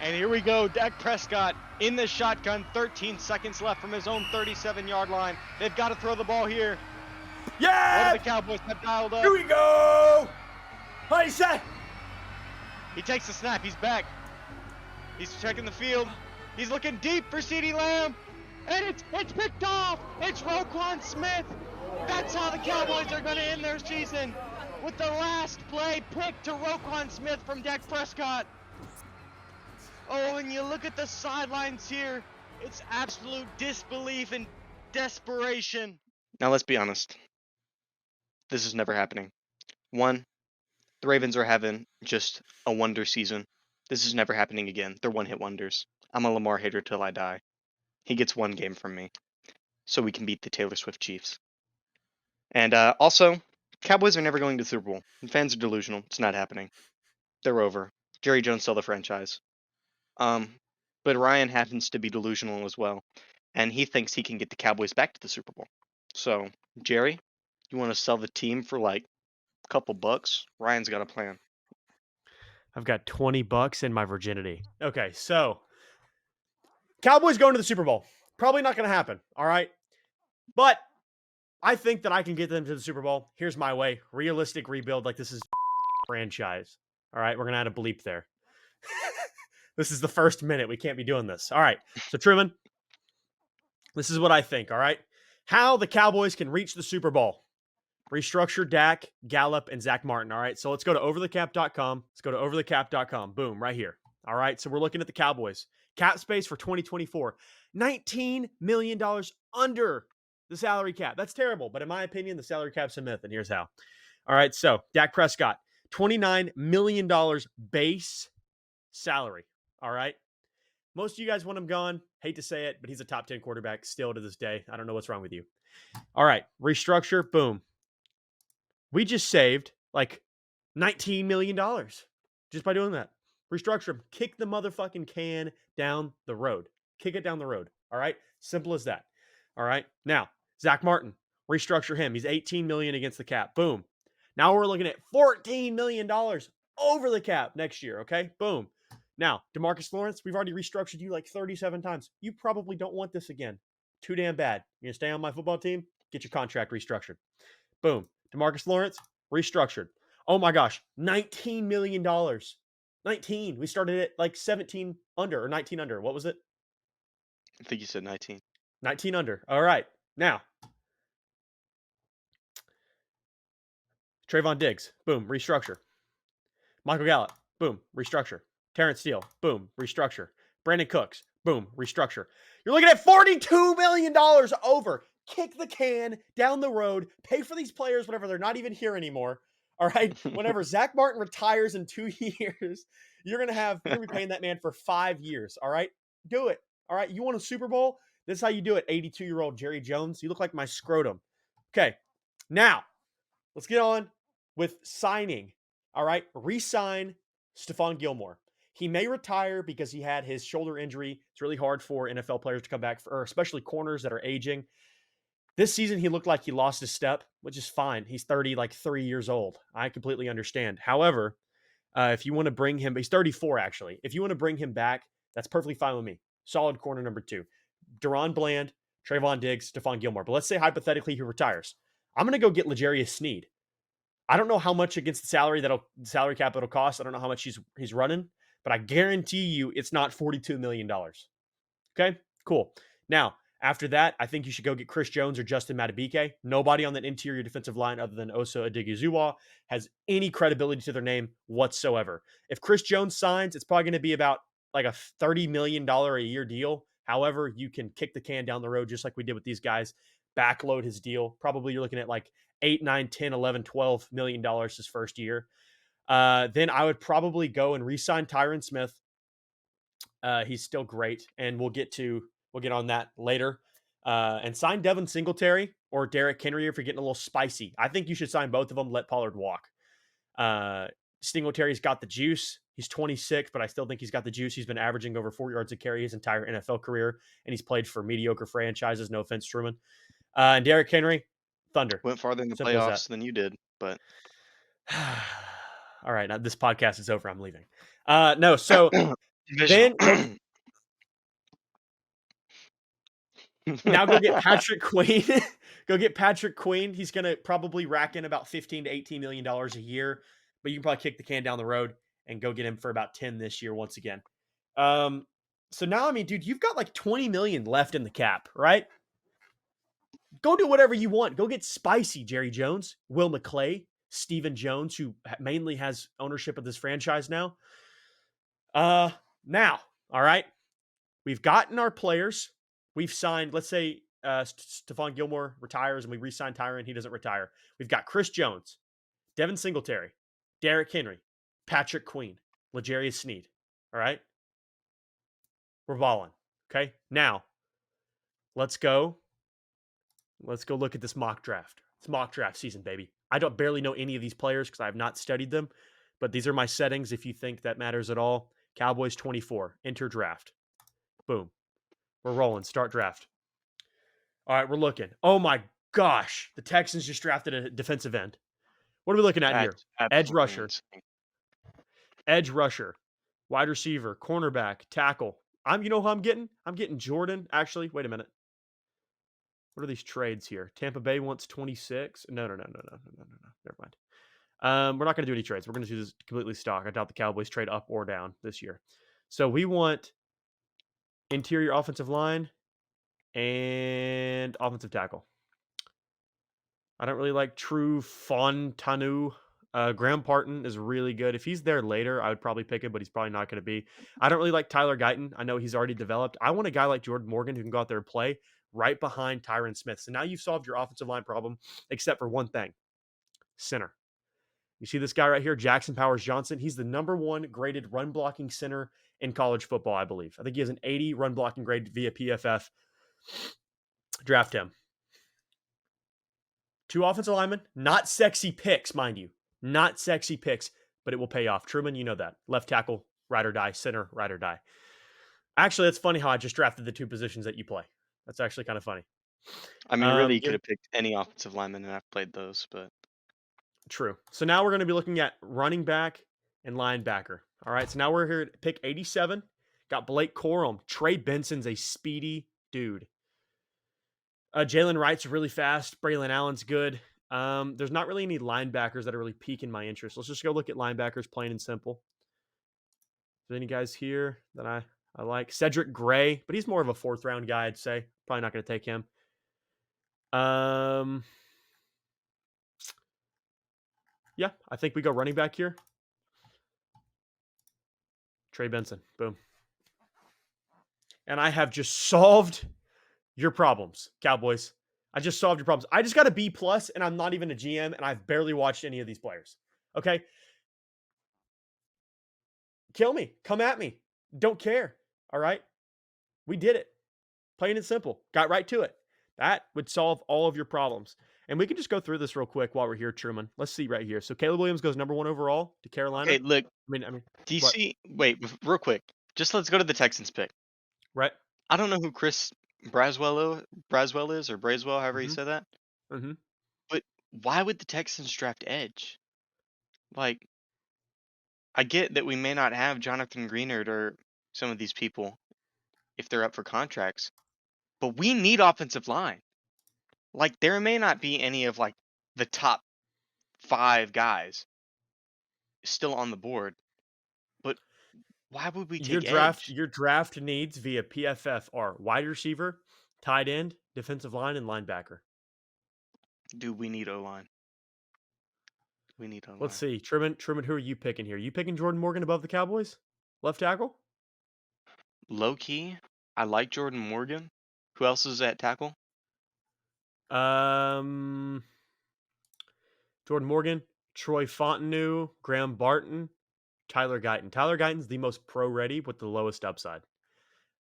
And here we go. Dak Prescott in the shotgun. 13 seconds left from his own 37-yard line. They've got to throw the ball here. Yeah! What do the Cowboys have dialed up? Here we go! What he say? He takes the snap. He's back. He's checking the field. He's looking deep for CeeDee Lamb. And it's picked off. It's Roquan Smith. That's how the Cowboys are going to end their season. With the last play picked to Roquan Smith from Dak Prescott. Oh, and you look at the sidelines here. It's absolute disbelief and desperation. Now let's be honest. This is never happening. One, the Ravens are having just a wonder season. This is never happening again. They're one-hit wonders. I'm a Lamar hater till I die. He gets one game from me, so we can beat the Taylor Swift Chiefs. And also, Cowboys are never going to the Super Bowl. And fans are delusional. It's not happening. They're over. Jerry Jones sell the franchise. But Ryan happens to be delusional as well, and he thinks he can get the Cowboys back to the Super Bowl. So, Jerry, you want to sell the team for like a couple bucks? Ryan's got a plan. I've got $20 in my virginity. Okay, so Cowboys going to the Super Bowl. Probably not going to happen, all right? But I think that I can get them to the Super Bowl. Here's my way. Realistic rebuild. Like, this is franchise. All right, we're going to add a bleep there. This is the first minute. We can't be doing this. All right, so Truman, this is what I think, all right? How the Cowboys can reach the Super Bowl. Restructure Dak, Gallup, and Zach Martin, all right? So let's go to overthecap.com. Let's go to overthecap.com. Boom, right here. All right, so we're looking at the Cowboys. Cap space for 2024, $19 million under the salary cap. That's terrible, but in my opinion, the salary cap's a myth, and here's how. All right, so Dak Prescott, $29 million base salary, all right? Most of you guys want him gone. Hate to say it, but he's a top 10 quarterback still to this day. I don't know what's wrong with you. All right, restructure, boom. We just saved like $19 million just by doing that. Restructure him. Kick the motherfucking can down the road. Kick it down the road. All right? Simple as that. All right? Now, Zach Martin, restructure him. He's $18 million against the cap. Boom. Now we're looking at $14 million over the cap next year. Okay? Boom. Now, DeMarcus Lawrence, we've already restructured you like 37 times. You probably don't want this again. Too damn bad. You're going to stay on my football team? Get your contract restructured. Boom. DeMarcus Lawrence, restructured. Oh my gosh, $19 million. 19. We started at like 17 under or 19 under. What was it? I think you said 19. 19 under. All right. Now, Trayvon Diggs, boom, restructure. Michael Gallup, boom, restructure. Terrence Steele, boom, restructure. Brandon Cooks, boom, restructure. You're looking at $42 million over. Kick the can down the road. Pay for these players whenever they're not even here anymore. All right. Whenever Zach Martin retires in 2 years, you're going to be paying that man for 5 years. All right. Do it. All right. You want a Super Bowl? This is how you do it. 82-year-old Jerry Jones. You look like my scrotum. Okay. Now, let's get on with signing. All right. Resign Stephon Gilmore. He may retire because he had his shoulder injury. It's really hard for NFL players to come back, or especially corners that are aging. This season, he looked like he lost his step, which is fine. He's 3 years old. I completely understand. However, if you want to bring him, he's 34 actually. If you want to bring him back, that's perfectly fine with me. Solid corner number 2. Deron Bland, Trayvon Diggs, Stephon Gilmore. But let's say hypothetically he retires. I'm going to go get L'Jarius Sneed. I don't know how much against the salary cap it'll cost. I don't know how much he's running, but I guarantee you it's not $42 million. Okay, cool. Now, after that, I think you should go get Chris Jones or Justin Madubuike. Nobody on that interior defensive line other than Osa Odighizuwa has any credibility to their name whatsoever. If Chris Jones signs, it's probably going to be about like a $30 million a year deal. However, you can kick the can down the road just like we did with these guys. Backload his deal. Probably you're looking at like 8, 9, 10, 11, $12 million his first year. Then I would probably go and re-sign Tyron Smith. He's still great, and we'll get on that later. And sign Devin Singletary or Derrick Henry if you're getting a little spicy. I think you should sign both of them. Let Pollard walk. Singletary's got the juice. He's 26, but I still think he's got the juice. He's been averaging over 4 yards a carry his entire NFL career, and he's played for mediocre franchises. No offense, Truman. And Derrick Henry, Thunder. Went farther in the Simple as playoffs than you did, but all right, now this podcast is over. I'm leaving. No, so Then Divisional. now go get Patrick Queen. Go get Patrick Queen. He's going to probably rack in about $15 to $18 million a year, but you can probably kick the can down the road and go get him for about 10 this year once again. So now, I mean, dude, you've got like 20 million left in the cap, right? Go do whatever you want. Go get Spicy, Jerry Jones, Will McClay, Stephen Jones, who mainly has ownership of this franchise now. Now, all right, we've gotten our players. We've signed, let's say Stephon Gilmore retires and we re-sign Tyron. He doesn't retire. We've got Chris Jones, Devin Singletary, Derrick Henry, Patrick Queen, L'Jarius Sneed. All right. We're balling. Okay. Now, let's go. Let's go look at this mock draft. It's mock draft season, baby. I don't barely know any of these players because I have not studied them, but these are my settings if you think that matters at all. Cowboys 24, enter draft. Boom. We're rolling. Start draft. All right, we're looking. Oh my gosh. The Texans just drafted a defensive end. What are we looking at here? Edge rusher. Insane. Edge rusher. Wide receiver. Cornerback. Tackle. You know who I'm getting? I'm getting Jordan. Actually, wait a minute. What are these trades here? Tampa Bay wants 26. No. Never mind. We're not going to do any trades. We're going to do this completely stock. I doubt the Cowboys trade up or down this year. So we want interior offensive line and offensive tackle. I don't really like True Fontanu. Graham Parton is really good. If he's there later, I would probably pick him, but he's probably not going to be. I don't really like Tyler Guyton. I know he's already developed. I want a guy like Jordan Morgan who can go out there and play right behind Tyron Smith. So now you've solved your offensive line problem, except for one thing. Center. You see this guy right here, Jackson Powers Johnson. He's the number one graded run blocking center in college football, I believe. I think he has an 80 run blocking grade via PFF. Draft him. 2 offensive linemen, not sexy picks, mind you. Not sexy picks, but it will pay off. Truman, you know that. Left tackle, ride or die. Center, ride or die. Actually, that's funny how I just drafted the 2 positions that you play. That's actually kind of funny. I mean, really, you could have picked any offensive lineman, and I've played those, but true. So now we're going to be looking at running back and linebacker. All right, so now we're here at pick 87. Got Blake Corum. Trey Benson's a speedy dude. Jalen Wright's really fast. Braylon Allen's good. There's not really any linebackers that are really piquing my interest. Let's just go look at linebackers, plain and simple. Is there any guys here that I like? Cedric Gray, but he's more of a 4th round guy, I'd say. Probably not going to take him. Yeah, I think we go running back here. Trey Benson. Boom. And I have just solved your problems, Cowboys. I just solved your problems. I just got a B+, and I'm not even a GM, and I've barely watched any of these players. Okay? Kill me. Come at me. Don't care. All right? We did it. Plain and simple. Got right to it. That would solve all of your problems. And we can just go through this real quick while we're here, Truman. Let's see right here. So Caleb Williams goes number 1 overall to Carolina. okay, look, I mean, DC. Wait, real quick. Just let's go to the Texans pick. right? I don't know who Chris Braswell is, or Braswell, however you say that. Mm-hmm. But why would the Texans draft edge? Like, I get that we may not have Jonathan Greenard or some of these people if they're up for contracts, but we need offensive line. Like, there may not be any of like the top 5 guys still on the board, but why would we take edge? Your draft needs via PFF are wide receiver, tight end, defensive line, and linebacker. Dude, we need O-line. We need O-line. Let's see. Truman, who are you picking here? You picking Jordan Morgan above the Cowboys? Left tackle? Low key, I like Jordan Morgan. Who else is at tackle? Jordan Morgan, Troy Fontenot, Graham Barton, Tyler Guyton. Tyler Guyton's the most pro-ready with the lowest upside.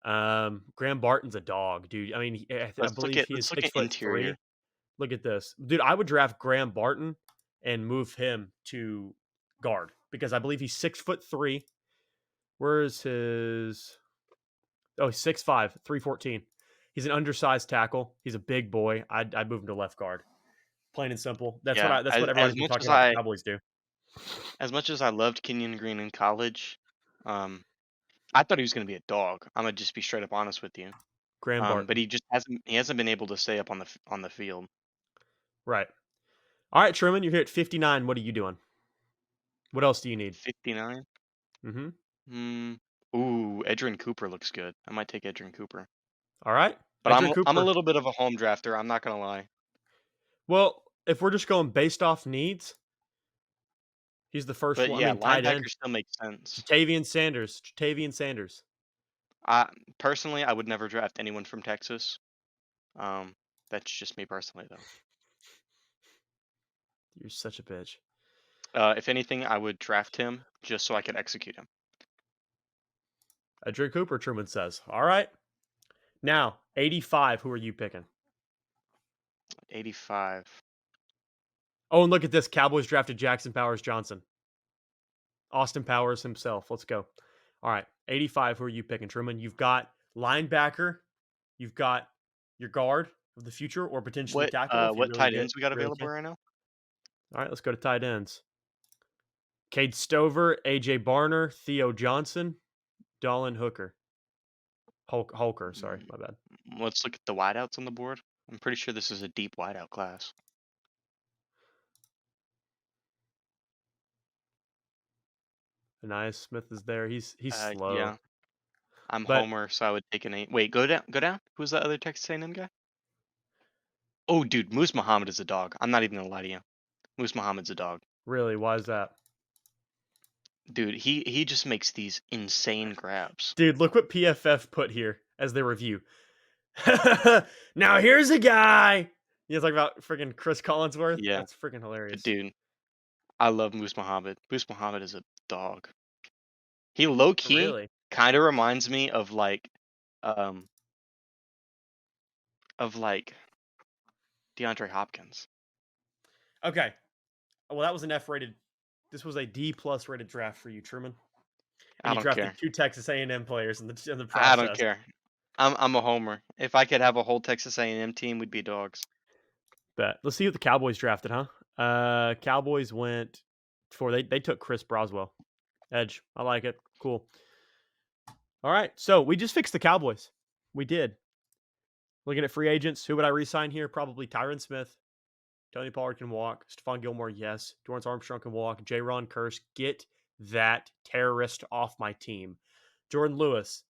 Graham Barton's a dog, dude. I mean, I believe he is 6'3". Look at this. Dude, I would draft Graham Barton and move him to guard because I believe he's 6'3". Where is his... Oh, he's 6'5", 314. He's an undersized tackle. He's a big boy. I'd move him to left guard. Plain and simple. That's what everyone's been talking about the Cowboys do. As much as I loved Kenyon Green in college, I thought he was going to be a dog. I'm gonna just be straight up honest with you. Graham Barton. But he just hasn't been able to stay up on the field. Right. All right, Truman, you're here at 59. What are you doing? What else do you need? 59. Mm-hmm. Ooh, Edgerrin Cooper looks good. I might take Edgerrin Cooper. All right. But Edgerrin I'm a Cooper. little bit of a home drafter. I'm not gonna lie. Well, if we're just going based off needs, he's the first But one. yeah, I mean, tight end. linebacker still makes sense. Jatavian Sanders. Personally, I would never draft anyone from Texas. That's just me personally, though. You're such a bitch. If anything, I would draft him just so I could execute him. Edgerrin Cooper, Truman says. All right. Now, 85. Who are you picking? 85. Oh, and look at this. Cowboys drafted Jackson Powers Johnson. Austin Powers himself. Let's go. All right. 85. Who are you picking, Truman? You've got linebacker. You've got your guard of the future or potentially tackle. What tight ends we got available can. right now? All right. Let's go to tight ends. Cade Stover, AJ Barner, Theo Johnson, Dolan Hooker. Holker, sorry, my bad. Let's look at the wideouts on the board. I'm pretty sure this is a deep wideout class. Anais Smith is there. He's slow. Yeah. I'm Homer, so I would take an 8. Wait, go down. Who's that other Texas A&M guy? Oh, dude, Moose Muhammad is a dog. I'm not even gonna lie to you. Moose Muhammad's a dog. Really? Why is that? Dude, he just makes these insane grabs. Dude, look what PFF put here as their review. Now here's a guy. You talk about freaking Chris Collinsworth? Yeah. That's freaking hilarious. Dude, I love Moose Muhammad. Moose Muhammad is a dog. He low-key Really? kind of reminds me of like DeAndre Hopkins. Okay. Well, that was an F rated. This was a D plus rated draft for you, Truman. And I you don't drafted care. 2 Texas A&M players in the process. I don't care. I'm a homer. If I could have a whole Texas A&M team, we'd be dogs. Bet. Let's see what the Cowboys drafted, huh? Cowboys went for they took Chris Broswell. Edge. I like it. Cool. All right. So we just fixed the Cowboys. We did. Looking at free agents, who would I re-sign here? Probably Tyron Smith. Tony Pollard can walk. Stephon Gilmore, yes. Dorrance Armstrong can walk. J-Ron Curse, get that terrorist off my team. Jordan Lewis,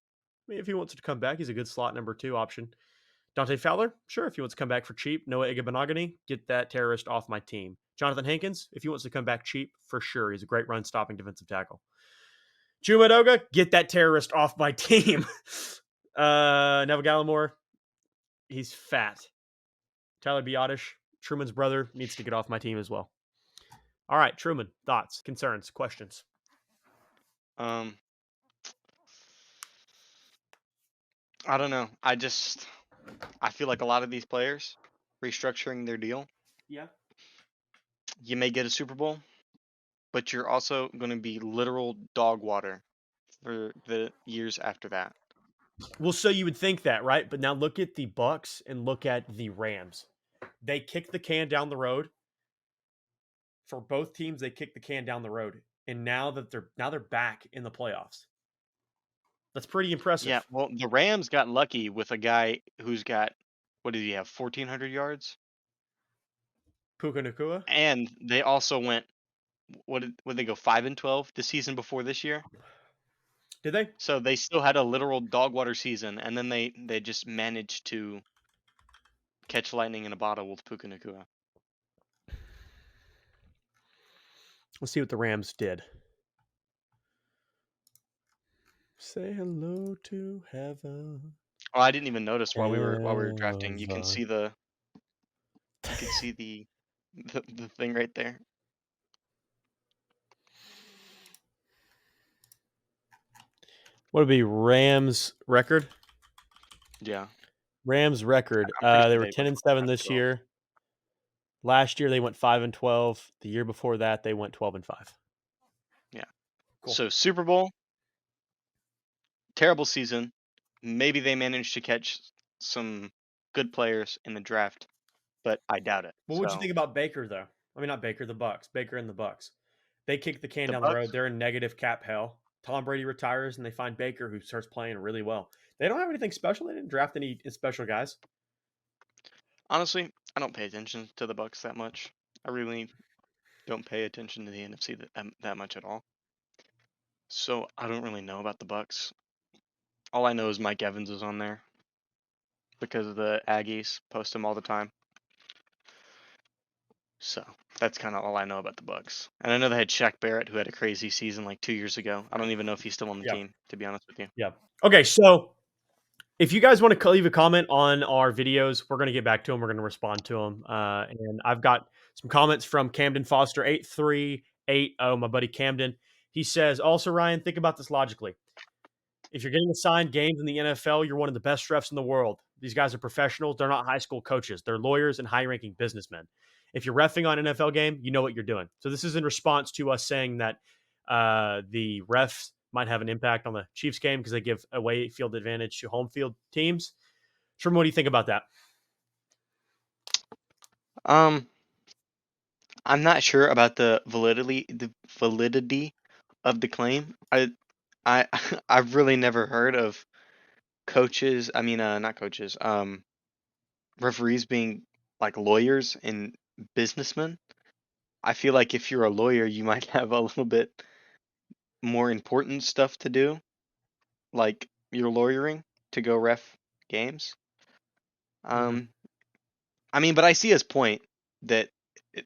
I mean, if he wants to come back, he's a good slot number 2 option. Dante Fowler, sure, if he wants to come back for cheap. Noah Igbenogany, get that terrorist off my team. Jonathan Hankins, if he wants to come back cheap, for sure. He's a great run-stopping defensive tackle. Chuma Edoga, get that terrorist off my team. Neville Gallimore, he's fat. Tyler Biotish, Truman's brother, needs to get off my team as well. All right, Truman, thoughts, concerns, questions? I don't know. I feel like a lot of these players restructuring their deal. Yeah. You may get a Super Bowl, but you're also going to be literal dog water for the years after that. Well, so you would think that, right? But now look at the Bucks and look at the Rams. They kicked the can down the road. For both teams, they kicked the can down the road, and now they're back in the playoffs. That's pretty impressive. Yeah, well, the Rams got lucky with a guy who's got, what did he have, 1,400 yards? Puka Nacua? And they also went, what did they go, 5-12 the season before this year? Did they? So they still had a literal dog water season, and then they just managed to catch lightning in a bottle with Puka Nacua. Let's see what the Rams did. Say hello to heaven. Oh, I didn't even notice while we were drafting. You can see the thing right there. What would be Rams record? Yeah. Rams record. They were 10-7 this year. Last year they went 5-12. The year before that they went 12-5. Yeah. Cool. So Super Bowl, terrible season. Maybe they managed to catch some good players in the draft, but I doubt it. What would you think about Baker though? I mean, not Baker, the Bucks. Baker and the Bucks. They kicked the can down the road. They're in negative cap hell. Tom Brady retires and they find Baker, who starts playing really well. They don't have anything special. They didn't draft any special guys. Honestly, I don't pay attention to the Bucks that much. I really don't pay attention to the NFC that much at all. So I don't really know about the Bucks. All I know is Mike Evans is on there because the Aggies post him all the time. So that's kind of all I know about the Bucks. And I know they had Shaq Barrett, who had a crazy season like 2 years ago. I don't even know if he's still on the Yeah. team, to be honest with you. Yeah. Okay, so if you guys want to leave a comment on our videos, we're going to get back to them. We're going to respond to them. And I've got some comments from Camden Foster 8380, my buddy Camden. He says, also, Ryan, think about this logically. If you're getting assigned games in the NFL, you're one of the best refs in the world. These guys are professionals. They're not high school coaches. They're lawyers and high-ranking businessmen. If you're reffing on an NFL game, you know what you're doing. So this is in response to us saying that the refs might have an impact on the Chiefs game because they give away field advantage to home field teams. Truman, what do you think about that? I'm not sure about the validity of the claim. I I've really never heard of coaches. I mean, not coaches. Referees being like lawyers and businessmen. I feel like if you're a lawyer, you might have a little bit more important stuff to do, like you're lawyering to go ref games. Mhm. I mean, but I see his point that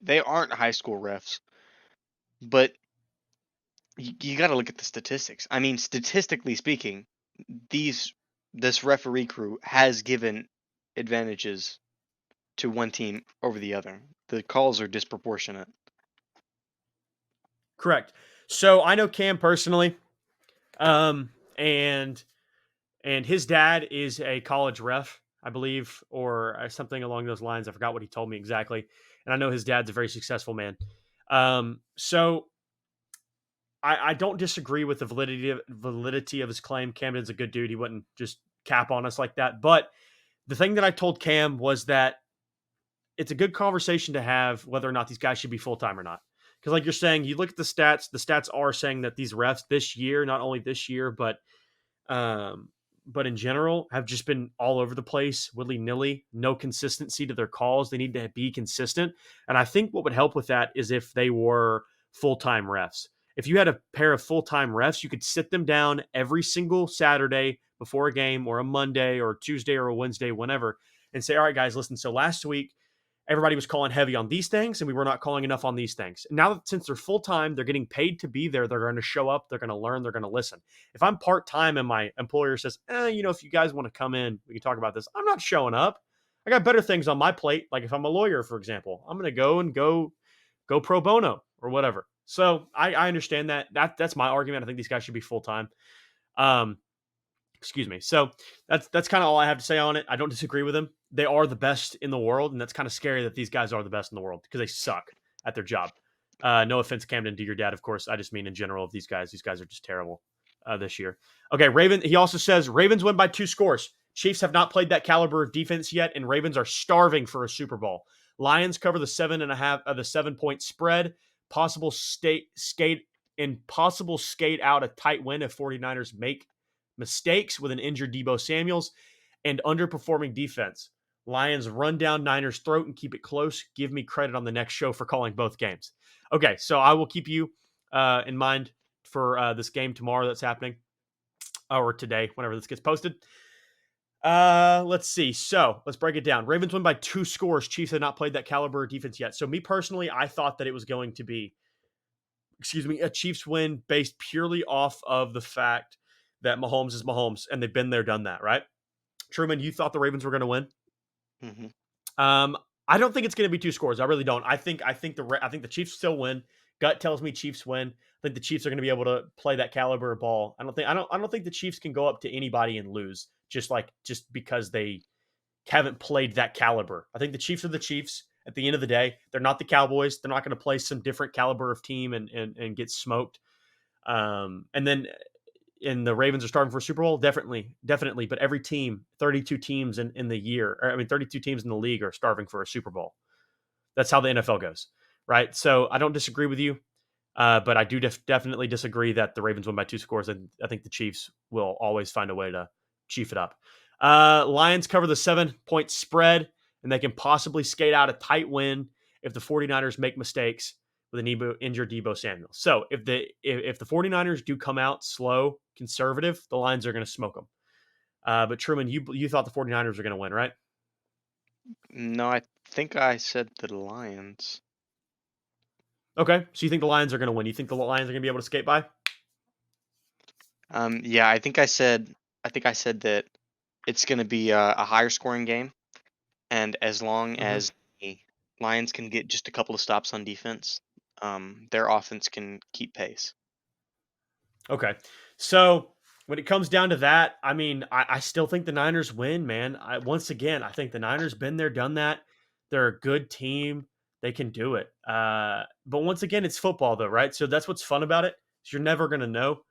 they aren't high school refs, but you got to look at the statistics. I mean, statistically speaking, this referee crew has given advantages to one team over the other. The calls are disproportionate. Correct. So I know Cam personally, and his dad is a college ref, I believe, or something along those lines. I forgot what he told me exactly, and I know his dad's a very successful man. So I don't disagree with the validity of his claim. Camden's a good dude. He wouldn't just cap on us like that. But the thing that I told Cam was that it's a good conversation to have whether or not these guys should be full time or not. Because, like you're saying, you look at the stats. The stats are saying that these refs this year, not only this year, um, but in general, have just been all over the place, willy nilly, no consistency to their calls. They need to be consistent. And I think what would help with that is if they were full time refs. If you had a pair of full time refs, you could sit them down every single Saturday before a game or a Monday or Tuesday or a Wednesday, whenever, and say, all right, guys, listen. So last week, everybody was calling heavy on these things and we were not calling enough on these things. Now that since they're full time, they're getting paid to be there. They're going to show up. They're going to learn. They're going to listen. If I'm part time and my employer says, if you guys want to come in, we can talk about this. I'm not showing up. I got better things on my plate. Like if I'm a lawyer, for example, I'm going to go pro bono or whatever. So I understand that. That's my argument. I think these guys should be full time. Excuse me. So that's kind of all I have to say on it. I don't disagree with them. They are the best in the world, and that's kind of scary that these guys are the best in the world because they suck at their job. No offense, Camden, to your dad, of course. I just mean in general of these guys. These guys are just terrible this year. Okay, Raven. He also says Ravens win by 2 scores. Chiefs have not played that caliber of defense yet, and Ravens are starving for a Super Bowl. Lions cover the 7.5 of the 7-point spread. Possible skate out a tight win if 49ers make mistakes with an injured Deebo Samuels, and underperforming defense. Lions run down Niners' throat and keep it close. Give me credit on the next show for calling both games. Okay, so I will keep you in mind for this game tomorrow that's happening, or today, whenever this gets posted. Let's see. So let's break it down. Ravens win by 2 scores. Chiefs have not played that caliber of defense yet. So me personally, I thought that it was going to be, a Chiefs win based purely off of the fact that Mahomes is Mahomes, and they've been there, done that, right? Truman, you thought the Ravens were going to win. Mm-hmm. I don't think it's going to be 2 scores. I really don't. I think the Chiefs still win. Gut tells me Chiefs win. I think the Chiefs are going to be able to play that caliber of ball. I don't think the Chiefs can go up to anybody and lose just because they haven't played that caliber. I think the Chiefs are the Chiefs. At the end of the day, they're not the Cowboys. They're not going to play some different caliber of team and get smoked. And the Ravens are starting for a Super Bowl? Definitely. But every team, 32 teams in the year, 32 teams in the league are starving for a Super Bowl. That's how the NFL goes, right? So I don't disagree with you. But I do definitely disagree that the Ravens win by 2 scores, and I think the Chiefs will always find a way to chief it up. Lions cover the 7-point spread, and they can possibly skate out a tight win if the 49ers make mistakes with an injured Deebo Samuel. So if the 49ers do come out slow, conservative, the Lions are going to smoke them. But Truman, you thought the 49ers were going to win, right? No, I think I said the Lions. Okay, so you think the Lions are going to win? You think the Lions are going to be able to skate by? Yeah, I think I said that it's going to be a higher scoring game, and as long Mm-hmm. as the Lions can get just a couple of stops on defense, their offense can keep pace. Okay. So when it comes down to that, I mean, I still think the Niners win, man. Once again, I think the Niners been there, done that. They're a good team. They can do it. But once again, it's football, though, right? So that's what's fun about it. You're never going to know.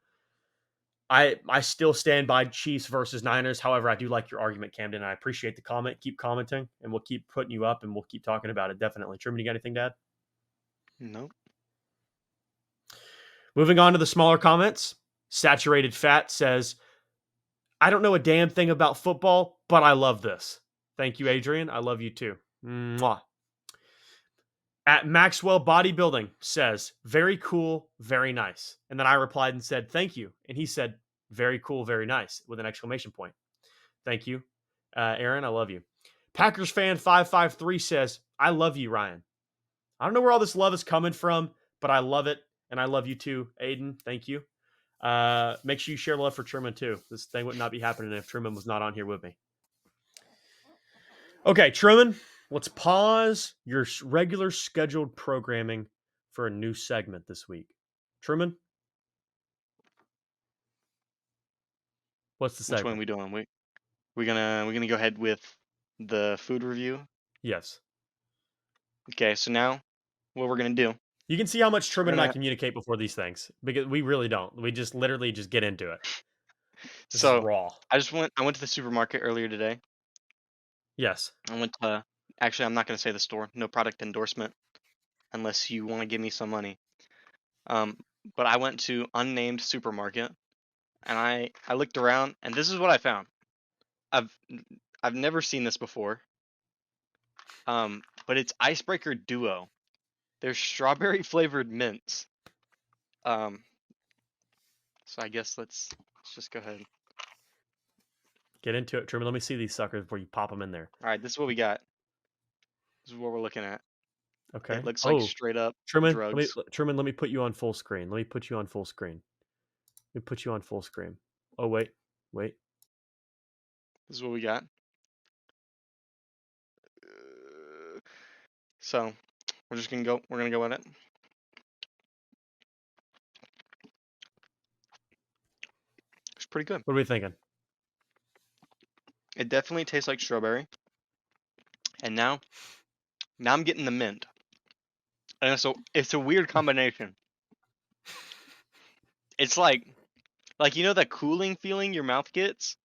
I still stand by Chiefs versus Niners. However, I do like your argument, Camden. I appreciate the comment. Keep commenting, and we'll keep putting you up, and we'll keep talking about it. Definitely. Truman, you got anything to add? No. Moving on to the smaller comments. Saturated Fat says, I don't know a damn thing about football, but I love this. Thank you, Adrian. I love you too. Mwah. At Maxwell Bodybuilding says, very cool, very nice. And then I replied and said, thank you. And he said, very cool, very nice, with an exclamation point. Thank you. Aaron, I love you. Packers fan 553 says, I love you, Ryan. I don't know where all this love is coming from, but I love it. And I love you too, Aiden. Thank you. Make sure you share love for Truman too. This thing would not be happening if Truman was not on here with me. Okay, Truman, let's pause your regular scheduled programming for a new segment this week. Truman, what's the Which one segment? are we doing? We're gonna go ahead with the food review. Yes. Okay, so now what we're gonna do? You can see how much We're Truman and I gonna communicate before these things because we really don't. We just literally just get into it. This is So raw. I went to the supermarket earlier today. Yes. I went to Actually, I'm not gonna say the store. No product endorsement unless you want to give me some money. Um, but I went to unnamed supermarket and I looked around and this is what I found. I've I've never seen this before. But it's Icebreaker Duo. They're strawberry flavored mints. Um, so I guess let's just go ahead. Get into it, Truman. Let me see these suckers before you pop them in there. All right, this is what we got. This is what we're looking at. Okay. It looks like Oh, straight up Truman, drugs. Let me put you on full screen. Let me put you on full screen. Let me put you on full screen. Oh, wait. This is what we got. So we're just gonna go. We're gonna go with it. It's pretty good. What are we thinking? It definitely tastes like strawberry. And now I'm getting the mint. And so it's a weird combination. It's like you know that cooling feeling your mouth gets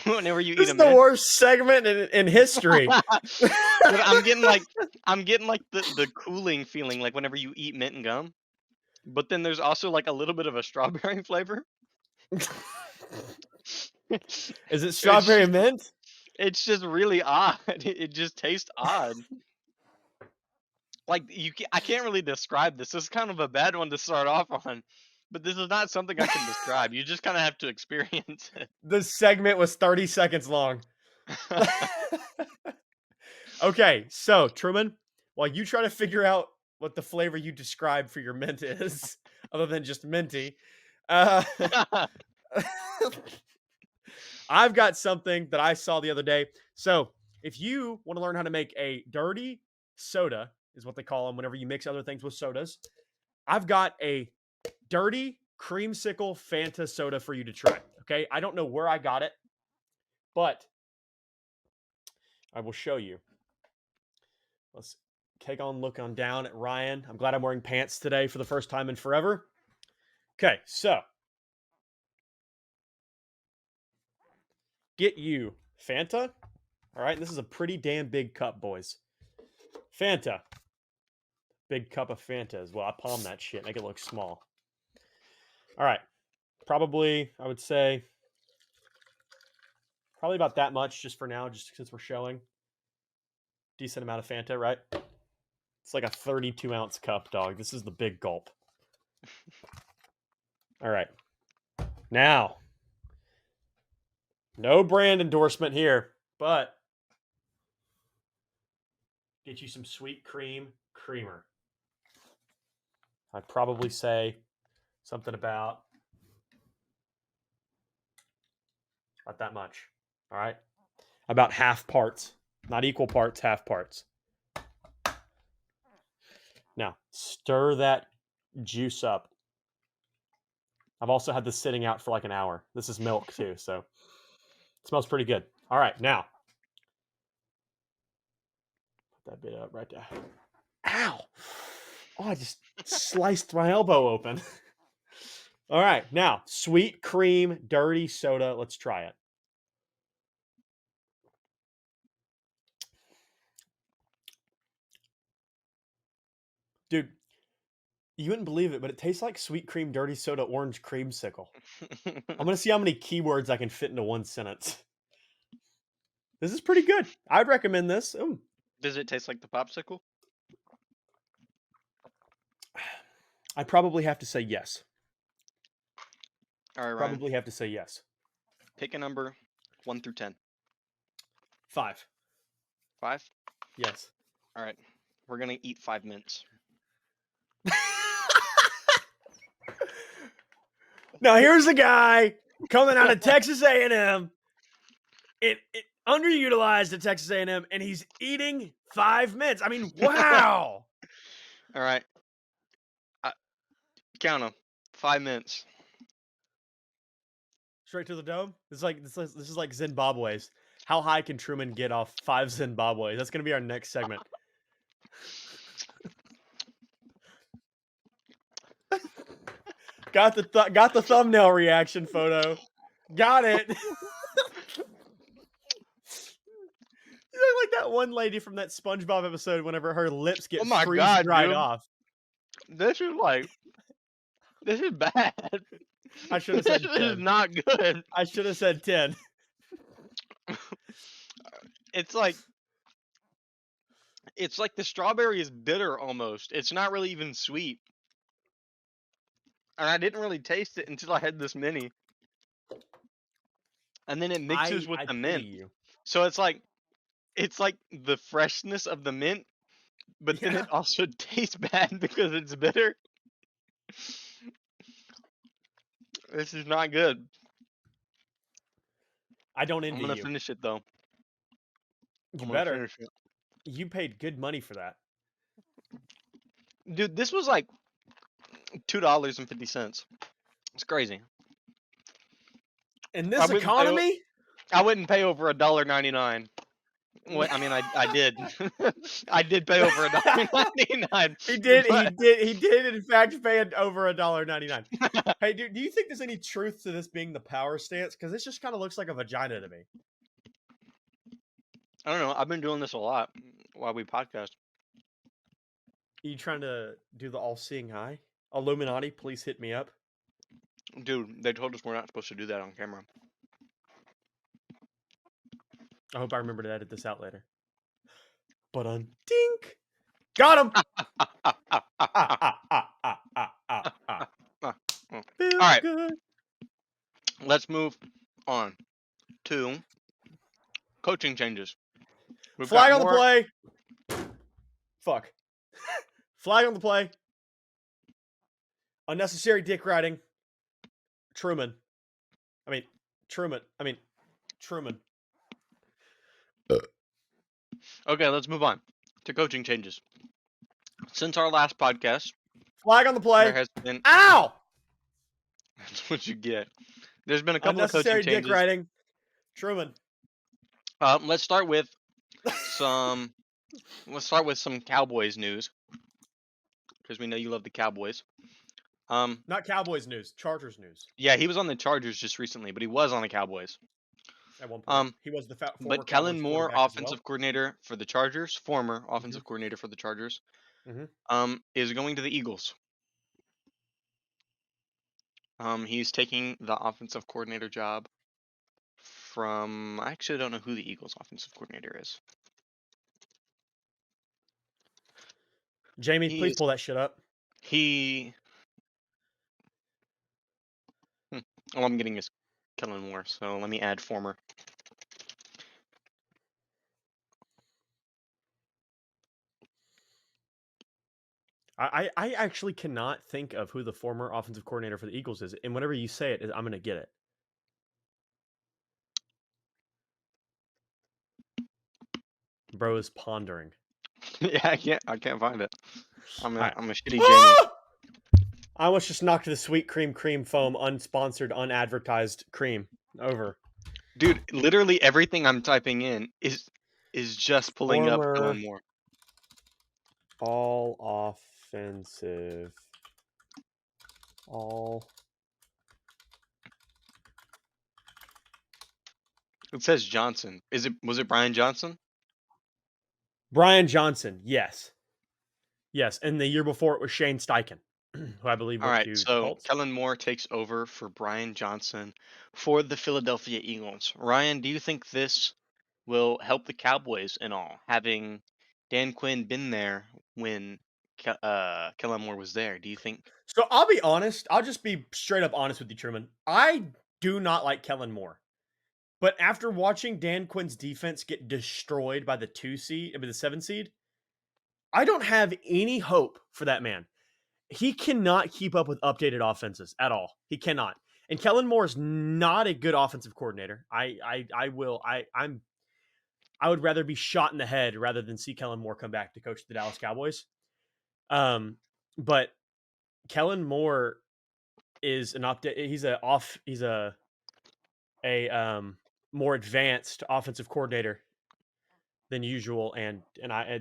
whenever you This eat a is the mint. worst segment in history. But I'm getting like the cooling feeling like whenever you eat mint and gum. But then there's also like a little bit of a strawberry flavor. Is it strawberry mint? It's just really odd. It just tastes odd. Like I can't really describe this. This is kind of a bad one to start off on. But this is not something I can describe. You just kind of have to experience it. This segment was 30 seconds long. Okay, so Truman, while you try to figure out what the flavor you described for your mint is, other than just minty, uh, I've got something that I saw the other day. So if you want to learn how to make a dirty soda, is what they call them whenever you mix other things with sodas, I've got a dirty creamsicle Fanta soda for you to try. Okay, I don't know where I got it, but I will show you. Let's take on look on down at Ryan. I'm glad I'm wearing pants today for the first time in forever. Okay, so get you Fanta. All right, this is a pretty damn big cup, boys. Fanta. big cup of Fanta as well. I palm that shit, make it look small. All right. Probably, I would say, probably about that much just for now, just since we're showing. Decent amount of Fanta, right? It's like a 32-ounce cup, dog. This is the big gulp. All right. Now, no brand endorsement here, but get you some sweet cream creamer. I'd probably say something about that much. All right. About half parts, not equal parts, half parts. Now, stir that juice up. I've also had this sitting out for like an hour. This is milk too, so it smells pretty good. All right, now. Put that bit up right there. Ow! Oh, I just sliced my elbow open. All right, now, sweet cream, dirty soda. Let's try it. Dude, you wouldn't believe it, but it tastes like sweet cream, dirty soda, orange creamsicle. I'm going to see how many keywords I can fit into one sentence. This is pretty good. I'd recommend this. Ooh. Does it taste like the popsicle? I'd probably have to say yes. All right, Ryan. Probably have to say yes. Pick a number 1 through 10. 5. 5? Yes. All right. We're going to eat 5 mints. Now here's a guy coming out of Texas A&M. It underutilized at Texas A&M, and he's eating 5 mints. I mean, wow. All right. Count them. 5 mints. Straight to the dome. This is like Zimbabwe's. How high can Truman get off 5 Zimbabwe's? That's gonna be our next segment. Got the thumbnail reaction photo. Got it. You look like that one lady from that SpongeBob episode whenever her lips get freeze dried off. This is bad. I should have said 10. This is not good. I should have said 10. It's like the strawberry is bitter almost. It's not really even sweet. And I didn't really taste it until I had this mini. And then it mixes with the mint. So it's like the freshness of the mint, but then it also tastes bad because it's bitter. This is not good. I don't envy you. I'm gonna finish it though. You better. You paid good money for that. Dude, this was like $2.50. It's crazy. In this economy? I wouldn't pay over $1.99. I mean, I did. I did pay over $1.99. He did in fact pay over $1.99. Hey, dude, do you think there's any truth to this being the power stance? Because this just kind of looks like a vagina to me. I don't know. I've been doing this a lot while we podcast. Are you trying to do the all-seeing eye? Illuminati, please hit me up. Dude, they told us we're not supposed to do that on camera. I hope I remember to edit this out later. But dink! Got him! All right. Good. Let's move on to coaching changes. Flag on the play. Fuck. Flag on the play. Unnecessary dick riding. Truman. Okay, let's move on to coaching changes. Since our last podcast, flag on the play. There has been. Ow! That's what you get. There's been a couple of coaching changes. Unnecessary dick riding. Truman. Let's start with some. Let's start with some Cowboys news, because we know you love the Cowboys. Not Cowboys news, Chargers news. Yeah, he was on the Chargers just recently, but he was on the Cowboys. At one point, he was the but Kellen Moore, offensive coordinator for the Chargers, former offensive coordinator for the Chargers, is going to the Eagles. He's taking the offensive coordinator job from. I actually don't know who the Eagles' offensive coordinator is. Jamie, He please is. pull that shit up. He. All I'm getting is Kellen Moore, so let me add former. I actually cannot think of who the former offensive coordinator for the Eagles is, and whenever you say it, I'm gonna get it. Bro is pondering. Yeah, I can't find it. I'm All right. a shitty Jamie. I almost just knocked the sweet cream foam unsponsored, unadvertised cream over. Dude, literally everything I'm typing in is just pulling up Former Kellen Moore. all offensive. All. It says Johnson. Was it Brian Johnson? Brian Johnson, yes. Yes, and the year before it was Shane Steichen, who I believe All went right, to the so Colts. Kellen Moore takes over for Brian Johnson for the Philadelphia Eagles. Ryan, do you think this will help the Cowboys and all, having Dan Quinn been there when Kellen Moore was there? Do you think? So I'll be honest. I'll just be straight up honest with you, Truman. I do not like Kellen Moore. But after watching Dan Quinn's defense get destroyed by the 7 seed, I don't have any hope for that man. He cannot keep up with updated offenses at all. He cannot. And Kellen Moore is not a good offensive coordinator. I would rather be shot in the head rather than see Kellen Moore come back to coach the Dallas Cowboys. But Kellen Moore is an update. He's a more advanced offensive coordinator than usual, and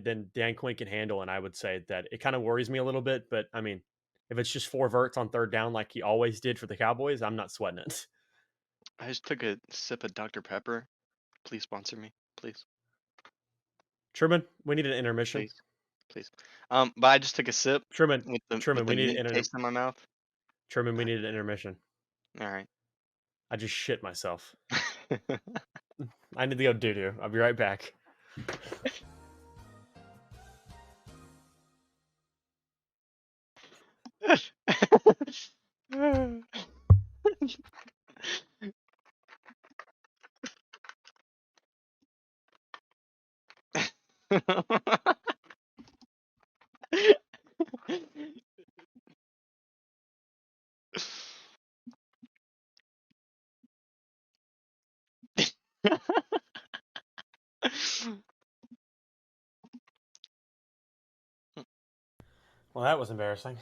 then Dan Quinn can handle. And I would say that it kind of worries me a little bit. But I mean, if it's just 4 verts on 3rd down like he always did for the Cowboys, I'm not sweating it. I just took a sip of Dr. Pepper. Please sponsor me, please, Truman, we need an intermission. please. But I just took a sip Truman, with Truman, the we need mint taste in my mouth. Truman, we need an intermission. All right. I just shit myself. I need to go doo-doo. I'll be right back. Well, that was embarrassing.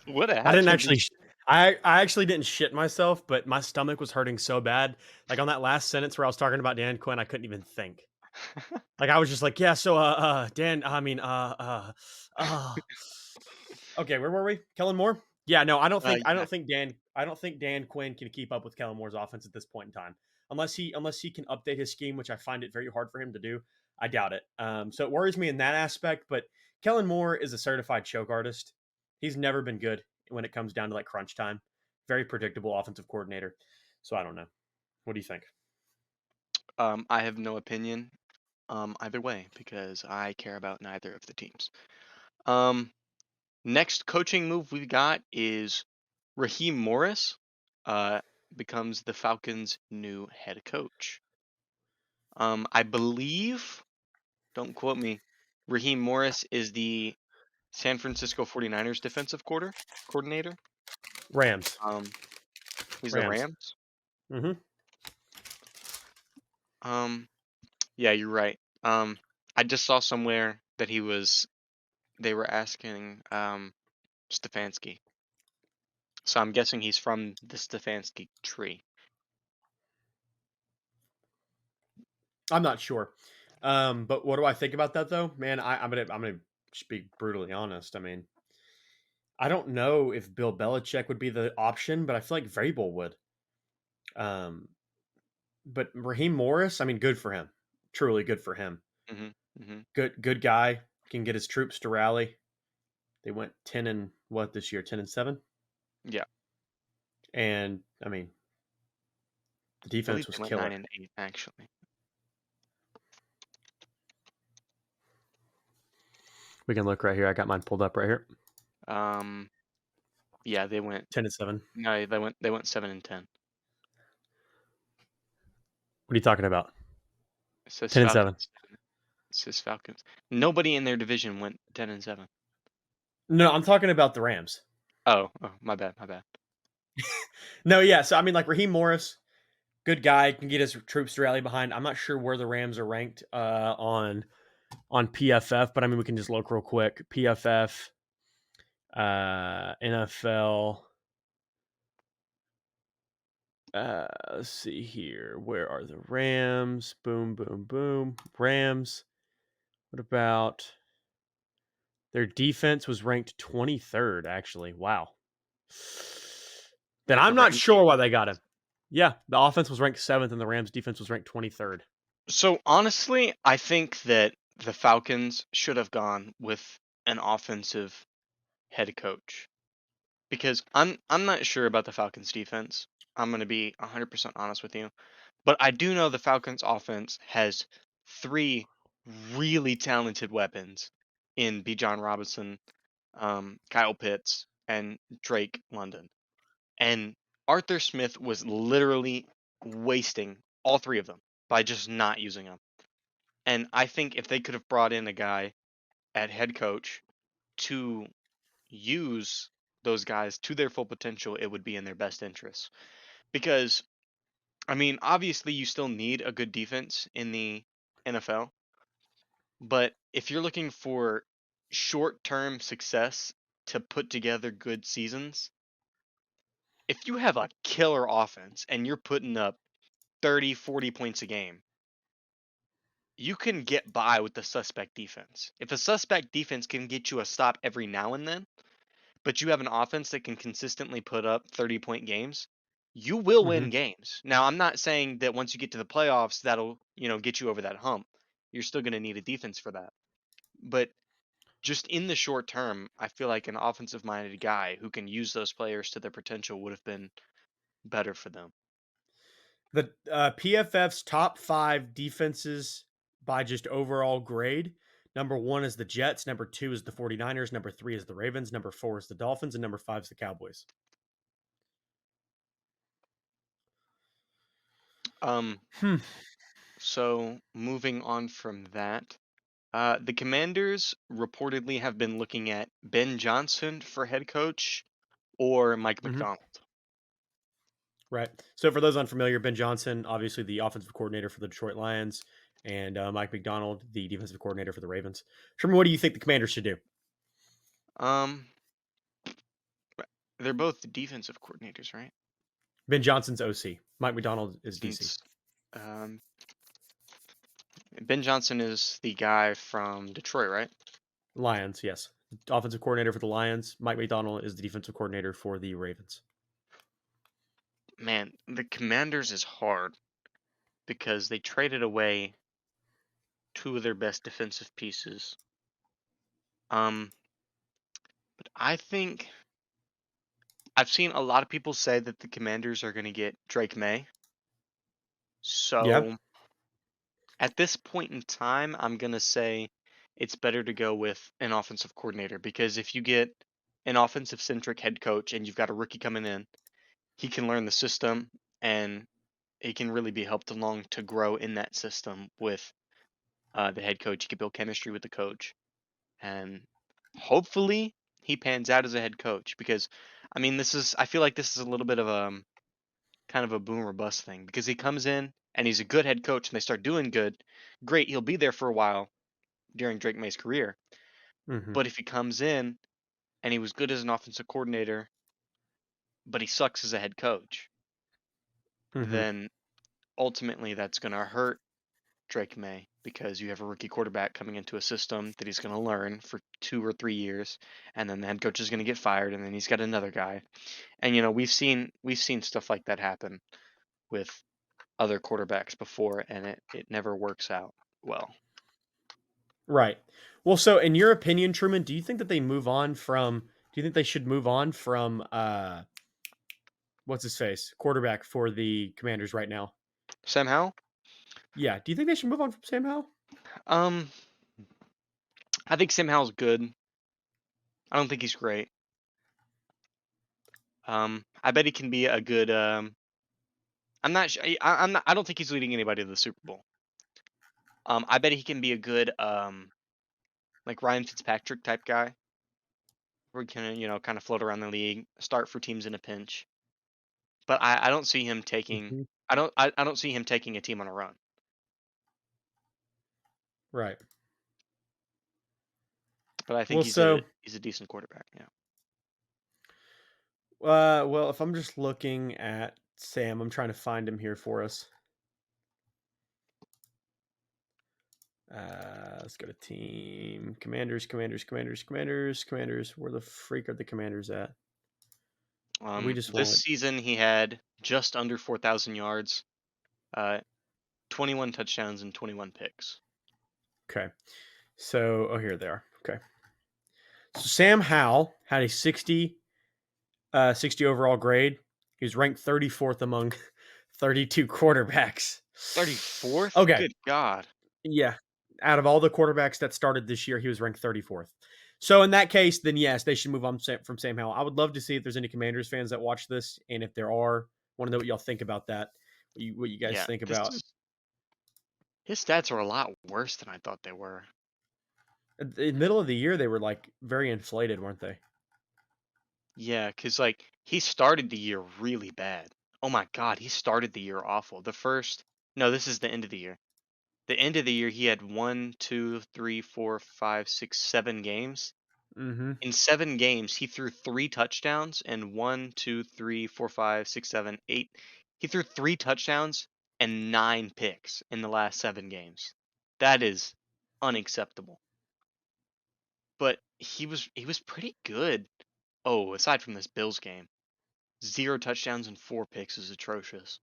What happened? I didn't actually. I actually didn't shit myself, but my stomach was hurting so bad. Like on that last sentence where I was talking about Dan Quinn, I couldn't even think. Like I was just like, yeah. So, Dan. I mean, Okay, where were we? Kellen Moore. Yeah, no, I don't think. I Yeah. don't think Dan. I don't think Dan Quinn can keep up with Kellen Moore's offense at this point in time, unless he can update his scheme, which I find it very hard for him to do. I doubt it. So it worries me in that aspect. But Kellen Moore is a certified choke artist. He's never been good when it comes down to like crunch time. Very predictable offensive coordinator. So I don't know. What do you think? I have no opinion either way because I care about neither of the teams. Next coaching move we've got is Raheem Morris becomes the Falcons' new head coach. I believe, don't quote me, Raheem Morris is the San Francisco 49ers defensive coordinator. Rams. He's the Rams. Mm-hmm. Yeah, you're right. I just saw somewhere that they were asking Stefanski. So I'm guessing he's from the Stefanski tree. I'm not sure. But what do I think about that though? Man, I'm gonna just be brutally honest. I mean, I don't know if Bill Belichick would be the option, but I feel like Vrabel would. Um, but Raheem Morris, I mean, good for him. Truly good for him. Mm-hmm. Mm-hmm. Good guy. can get his troops to rally. They went 10 and what this year? 10-7? Yeah. And I mean, the I defense believe was they went killer. 9-8 actually. We can look right here. I got mine pulled up right here. Yeah, they went 10-7. no, they went 7-10. What are you talking about? It says 10-7. Falcons. It says Falcons. Nobody in their division went 10-7. No, I'm talking about the Rams. Oh, my bad. No, yeah. So I mean, like Raheem Morris, good guy, can get his troops to rally behind. I'm not sure where the Rams are ranked on PFF, but I mean, we can just look real quick. PFF, NFL. Let's see here. Where are the Rams? Boom, boom, boom. Rams. What about their defense was ranked 23rd, actually. Wow. Then I'm The not Rams sure why defense. they got him. Yeah, the offense was ranked 7th and the Rams defense was ranked 23rd. So honestly, I think that the Falcons should have gone with an offensive head coach because I'm not sure about the Falcons defense. I'm going to be 100% honest with you. But I do know the Falcons offense has 3 really talented weapons in Bijan Robinson, Kyle Pitts, and Drake London. And Arthur Smith was literally wasting all 3 of them by just not using them. And I think if they could have brought in a guy at head coach to use those guys to their full potential, it would be in their best interest. Because, I mean, obviously you still need a good defense in the NFL, but if you're looking for short-term success to put together good seasons, if you have a killer offense and you're putting up 30, 40 points a game, you can get by with the suspect defense. If a suspect defense can get you a stop every now and then, but you have an offense that can consistently put up 30-point games, you will Mm-hmm. win games. Now, I'm not saying that once you get to the playoffs, that'll, get you over that hump. You're still going to need a defense for that. But just in the short term, I feel like an offensive minded guy who can use those players to their potential would have been better for them. The PFF's top 5 defenses by just overall grade. Number 1 is the Jets. Number 2 is the 49ers. Number 3 is the Ravens. Number 4 is the Dolphins. And number 5 is the Cowboys. Hmm. So moving on from that, the Commanders reportedly have been looking at Ben Johnson for head coach or Mike Mm-hmm. McDonald. Right. So for those unfamiliar, Ben Johnson, obviously the offensive coordinator for the Detroit Lions, and Mike McDonald, the defensive coordinator for the Ravens. Sherman, what do you think the Commanders should do? Um, they're both defensive coordinators, right? Ben Johnson's OC. Mike McDonald is DC. Since Ben Johnson is the guy from Detroit, right? Lions, yes. Offensive coordinator for the Lions. Mike McDonald is the defensive coordinator for the Ravens. Man, the Commanders is hard because they traded away 2 of their best defensive pieces. But I think I've seen a lot of people say that the Commanders are going to get Drake May. Yeah. So at this point in time, I'm going to say it's better to go with an offensive coordinator because if you get an offensive centric head coach and you've got a rookie coming in, he can learn the system and he can really be helped along to grow in that system with the head coach. He can build chemistry with the coach. And hopefully he pans out as a head coach because I mean I feel like this is a little bit of a kind of a boom or bust thing because he comes in and he's a good head coach and they start doing good, great, he'll be there for a while during Drake May's career. Mm-hmm. But if he comes in and he was good as an offensive coordinator, but he sucks as a head coach, Mm-hmm. then ultimately that's going to hurt Drake May because you have a rookie quarterback coming into a system that he's going to learn for 2 or 3 years, and then the head coach is going to get fired, and then he's got another guy. And we've seen stuff like that happen with other quarterbacks before, and it never works out well. Right. Well, so in your opinion, Truman, do you think that they move on from? Do you think they should move on from? What's his face quarterback for the Commanders right now? Sam Howell? Yeah. Do you think they should move on from Sam Howell? Um, I think Sam Howell's good. I don't think he's great. I bet he can be a good. I'm not. I'm not. I don't think he's leading anybody to the Super Bowl. I bet he can be a good like Ryan Fitzpatrick type guy, where he can kind of float around the league, start for teams in a pinch. But I don't see him taking. Mhm. I don't see him taking a team on a run. Right. But I think Well, so he's a decent quarterback. Yeah. well, if I'm just looking at Sam, I'm trying to find him here for us. Let's go to team Commanders. Where the freak are the Commanders at? We just This want season he had just under 4,000 yards, 21 touchdowns and 21 picks. okay. So, oh, here they are. Okay. So Sam Howell had a 60 overall grade. He was ranked 34th among 32 quarterbacks. 34th? Okay. Good God. Yeah. Out of all the quarterbacks that started this year, he was ranked 34th. So in that case, then yes, they should move on from Sam Howell. I would love to see if there's any Commanders fans that watch this, and if there are, want to know what y'all think about that. What you guys Yeah, think about his stats are a lot worse than I thought they were. in the middle of the year? They were like very inflated, weren't they? Yeah, because like he started the year really bad. Oh my God, he started the year awful. No, this is the end of the year. The end of the year, he had 1, 2, 3, 4, 5, 6, 7 games. Mm-hmm. In 7 games, he threw 3 touchdowns and 1, 2, 3, 4, 5, 6, 7, 8. He threw 3 touchdowns and 9 picks in the last 7 games. That is unacceptable. But he was pretty good. Oh, aside from this Bills game, 0 touchdowns and 4 picks is atrocious.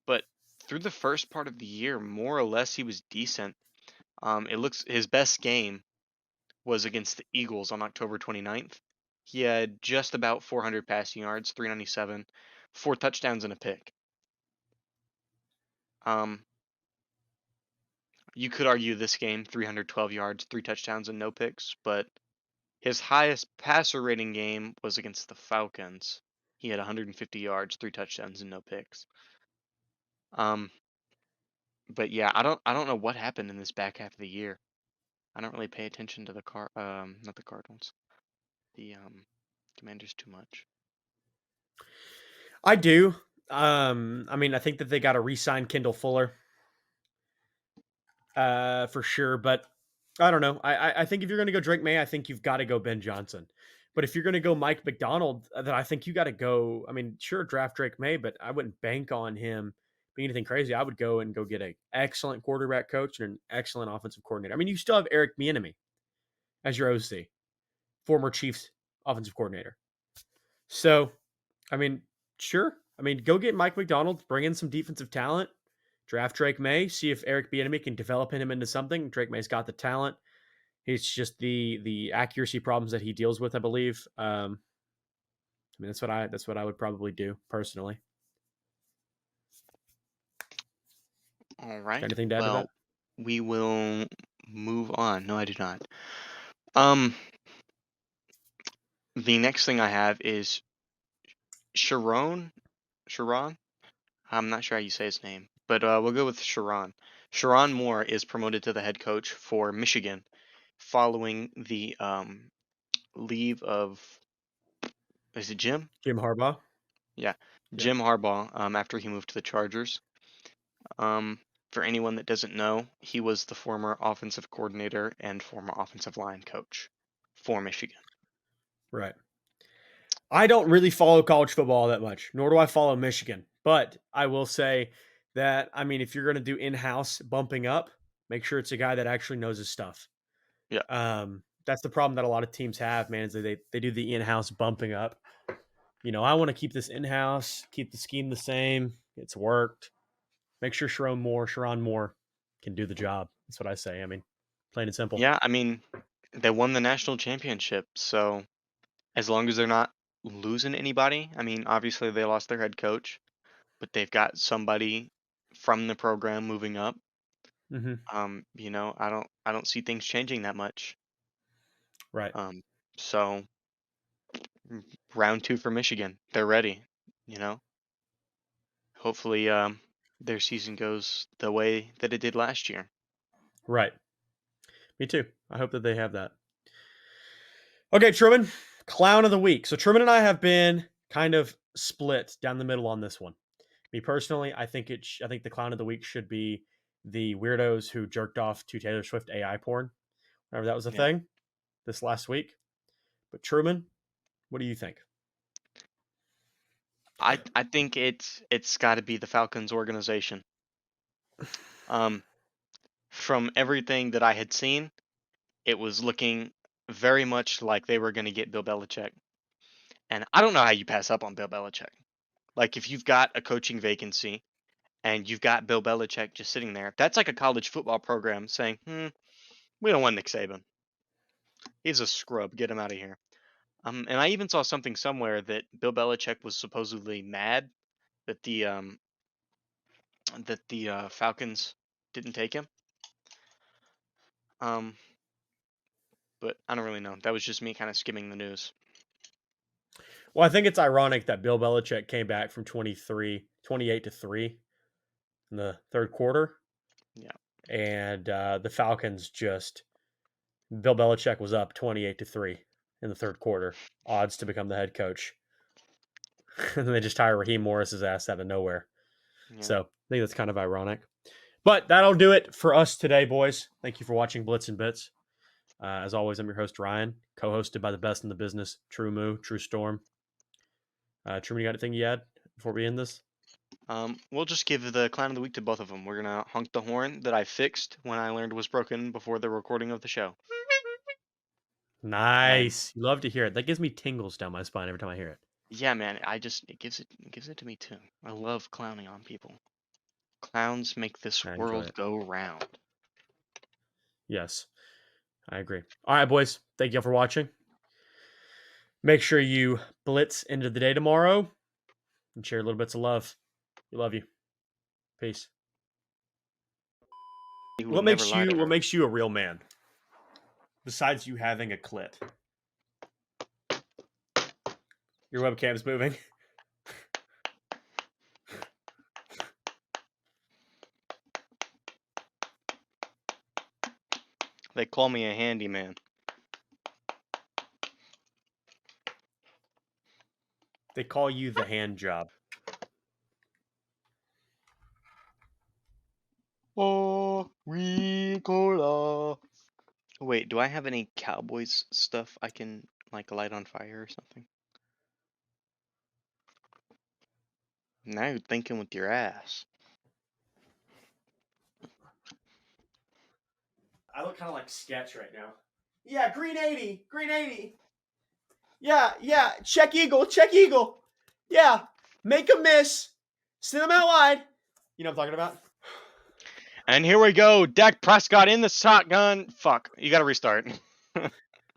But through the first part of the year, more or less, he was decent. It looks his best game was against the Eagles on October 29th. He had just about 400 passing yards, 397, 4 touchdowns and a pick. You could argue this game 312 yards, 3 touchdowns and no picks, but his highest passer rating game was against the Falcons. He had 150 yards, 3 touchdowns and no picks. But yeah, I don't know what happened in this back half of the year. I don't really pay attention to not the Cardinals. The Commanders too much. I do. I mean, I think that they got to re-sign Kendall Fuller, for sure. But I don't know. I think if you're going to go Drake May, I think you've got to go Ben Johnson. But if you're going to go Mike McDonald, then I think you got to go. I mean, sure, draft Drake May, but I wouldn't bank on him being anything crazy. I would go and go get an excellent quarterback coach and an excellent offensive coordinator. I mean, you still have Eric Bieniemy as your OC, former Chiefs offensive coordinator. So, I mean, sure. I mean, go get Mike McDonald, bring in some defensive talent, draft Drake May, see if Eric Bieniemy can develop him into something. Drake May's got the talent. It's just the accuracy problems that he deals with, I believe. I mean, that's what I would probably do personally. All right. Anything to add to that? Well, we will move on. No, I do not. Um, the next thing I have is Sherron. Sherron. I'm not sure how you say his name, but we'll go with Sherron. Sherron Moore is promoted to the head coach for Michigan, following the leave of, is it Jim? Jim Harbaugh. Yeah, Yeah. Jim Harbaugh. After he moved to the Chargers. For anyone that doesn't know, he was the former offensive coordinator and former offensive line coach for Michigan. Right. I don't really follow college football that much, nor do I follow Michigan. But I will say that, I mean, if you're going to do in-house bumping up, make sure it's a guy that actually knows his stuff. Yeah. That's the problem that a lot of teams have, man, is they do the in-house bumping up. You know, I want to keep this in-house, keep the scheme the same. It's worked. Make sure Sherron Moore can do the job. That's what I say. I mean, Plain and simple. Yeah, I mean, they won the national championship, so as long as they're not losing anybody, I mean, obviously they lost their head coach, but they've got somebody from the program moving up. Mm-hmm. I don't see things changing that much. Right. So round 2 for Michigan, they're ready. You know, hopefully, their season goes the way that it did last year. Right. Me too. I hope that they have that. Okay, Truman, clown of the week. So Truman and I have been kind of split down the middle on this one. Me personally, I think I think the clown of the week should be the weirdos who jerked off to Taylor Swift AI porn. Whenever that was a Yeah. thing this last week. But Truman, what do you think? I think it's got to be the Falcons organization. From everything that I had seen, it was looking very much like they were going to get Bill Belichick. And I don't know how you pass up on Bill Belichick. Like, if you've got a coaching vacancy and you've got Bill Belichick just sitting there, that's like a college football program saying, we don't want Nick Saban. He's a scrub. Get him out of here. And I even saw something somewhere that Bill Belichick was supposedly mad that the Falcons didn't take him. But I don't really know. That was just me kind of skimming the news. Well, I think it's ironic that Bill Belichick came back from 28-3 in the third quarter. Yeah. And the Falcons Bill Belichick was up 28-3 in the third quarter, odds to become the head coach. And then they just hire Raheem Morris's ass out of nowhere. Yeah. So I think that's kind of ironic. But that'll do it for us today, boys. Thank you for watching Blitz and Bits. As always, I'm your host, Ryan, co-hosted by the best in the business, True Moo, True Storm. Truman, you got anything you add before we end this? We'll just give the clown of the week to both of them. We're gonna honk the horn that I fixed when I learned was broken before the recording of the show. Nice. You love to hear it. That gives me tingles down my spine every time I hear it. Yeah, man. It gives it to me too. I love clowning on people. Clowns make this I enjoy world it. go round. Yes, I agree. All right, boys. Thank you all for watching. Make sure you blitz into the day tomorrow and share little bits of love. We love you. Peace. He would What never makes lie to her. you a real man? Besides you having a clit. Your webcam's moving. They call me a handyman. They call you the hand job. Oh, Ricola. Wait, do I have any Cowboys stuff I can like light on fire or something? Now you're thinking with your ass. I look kind of like Sketch right now. Yeah, green 80. Green 80. Yeah. Check Eagle. Yeah. Make a miss. Send them out wide. You know what I'm talking about? And here we go. Dak Prescott in the shotgun. Fuck. You gotta restart.